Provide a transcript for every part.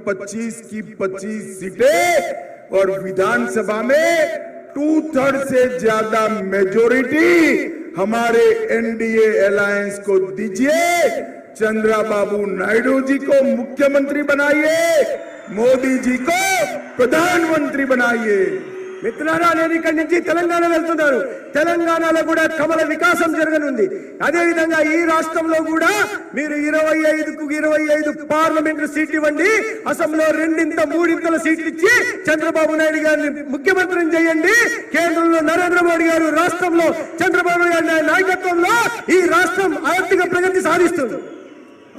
25 की 25 सीटें और विधानसभा में 2/3 से ज्यादा मेजोरिटी हमारे एनडीए अलायंस को दीजिए। चंद्रबाबू नायडू जी को मुख्यमंत्री बनाइए, मोदी जी को प्रधानमंत्री बनाइए। మిత్రులారా, నేను ఇక్కడి నుంచి తెలంగాణ వెళ్తున్నాను. తెలంగాణలో కూడా కమల వికాసం జరగనుంది. అదేవిధంగా ఈ రాష్ట్రంలో కూడా మీరు 25కు 25 పార్లమెంటు సీట్లు ఇవ్వండి, అసెంబ్లీలో 2-3 సీట్లు ఇచ్చి చంద్రబాబు నాయుడు గారిని ముఖ్యమంత్రిని చేయండి. కేంద్రంలో నరేంద్ర మోడీ గారు, రాష్ట్రంలో చంద్రబాబు నాయుడు నాయకత్వంలో ఈ రాష్ట్రం ఆర్థిక ప్రగతి సాధిస్తుంది.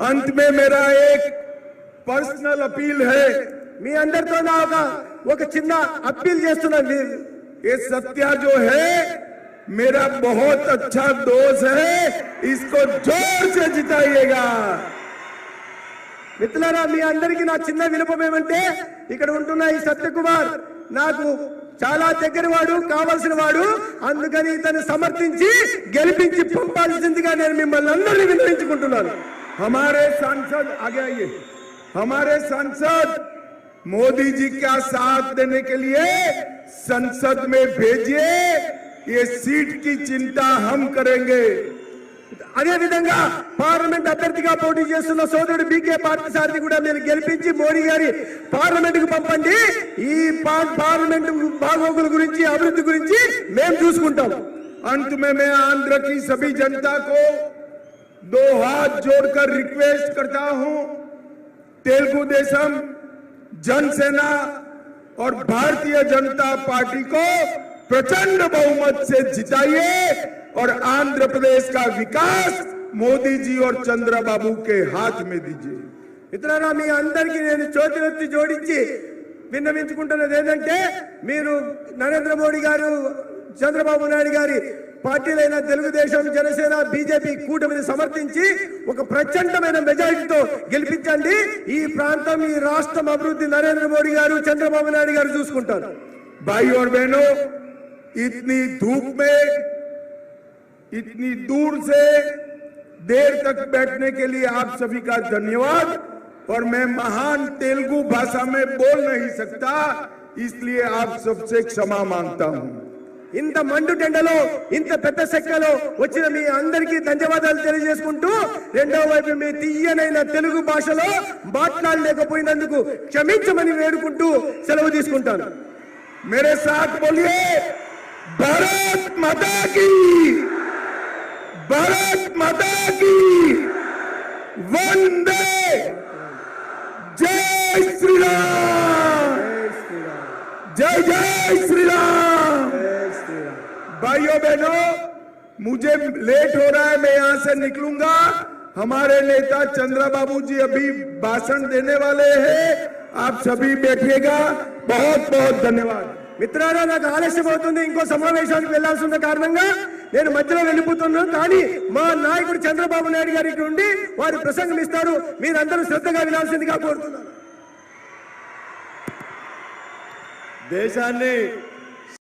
अंत में मेरा एक पर्सनल अपील है, మీ అందరితో నా ఒక చిన్న అప్పీల్ చేస్తున్నాను. ये सत्या जो है मेरा बहुत अच्छा दोस्त है, इसको जोर से जिताइएगा। మిత్రులారా, మీ అందరికీ నా చిన్న విన్నపం ఏమంటే, ఇక్కడ ఉంటున్న ఈ సత్యకుమార్ నాకు చాలా దగ్గర వాడు, కావాల్సిన వాడు. అందుకని ఇతను సమర్థించి గెలిపించి పంపాల్సిందిగా నేను మిమ్మల్ని అందరినీ విన్నవించుకుంటున్నాను. हमारे सांसद आगे आइए, हमारे सांसद मोदी जी का साथ देने के लिए संसद में भेजिए, ये सीट की चिंता हम करेंगे। అదే విధంగా పార్లమెంట్ అభ్యర్థిగా పోటీ చేస్తున్న సోదరుడు బీకే పార్థసారథి కూడా మీరు గెలిపించి మోడీ గారి పార్లమెంట్ కు పంపండి. ఈ పార్లమెంట్ బాగోగుల గురించి, అభివృద్ధి గురించి మేము చూసుకుంటాం. अंत में मैं आंध्र की सभी जनता को 2 हाथ जोड़कर रिक्वेस्ट करता हूं, तेलुगु देशम, जनसेना और भारतीय जनता पार्टी को प्रचंड बहुमत से जिताइए और आंध्र प्रदेश का विकास मोदी जी और चंद्रबाबू के हाथ में दीजिए। మిత్రులారా, మీ అందరికీ నేను చేతులెత్తి జోడించి విన్నవించుకుంటున్నది ఏంటంటే, మీరు నరేంద్ర మోడీ గారు, చంద్రబాబు నాయుడు గారి పార్టీలైన తెలుగుదేశం, జనసేన, బీజేపీ కూటమిని సమర్థించి ఒక ప్రచండమైన మెజారిటీతో గెలిపించండి. ఈ ప్రాంతం, ఈ రాష్ట్రం అభివృద్ధి నరేంద్ర మోడీ గారు, చంద్రబాబు నాయుడు గారు చూసుకుంటారు. भाई और बहनों, इतनी धूप में इतनी दूर से देर तक बैठने के लिए आप सभी का धन्यवाद। और मैं महान तेलुगु भाषा में बोल नहीं सकता, इसलिए आप सबसे क्षमा मांगता हूं। ఇంత మండు టెండలో, ఇంత పెద్ద సెక్కలో వచ్చిన మీ అందరికీ ధన్యవాదాలు తెలియజేసుకుంటూ, రెండో వైపు మీ తీయనైన తెలుగు భాషలో మాట్లాడలేకపోయినందుకు క్షమించమని వేడుకుంటూ సెలవు తీసుకుంటాను. मेरे साथ बोलिए, भारत माता की, भारत माता की, वंदे, जय श्री राम, जय जय श्री राम। भाइयों बहनों, मुझे लेट हो रहा है, मैं यहां से निकलूंगा। हमारे नेता चंद्रबाबू जी अभी भाषण देने वाले हैं, आप सभी बैठिएगा। बहुत बहुत धन्यवाद। మిత్రులారా, నాకు ఆలస్యం అవుతుంది, ఇంకో సమావేశానికి వెళ్లాల్సి ఉన్న కారణంగా నేను మధ్యలో వెళ్ళిపోతున్నాను. కానీ మా నాయకుడు చంద్రబాబు నాయుడు గారి ఇక్కడ ఉండి వారి ప్రసంగం ఇస్తారు, మీరందరూ శ్రద్ధగా వినాల్సిందిగా కోరుతున్నాను. దేశాన్ని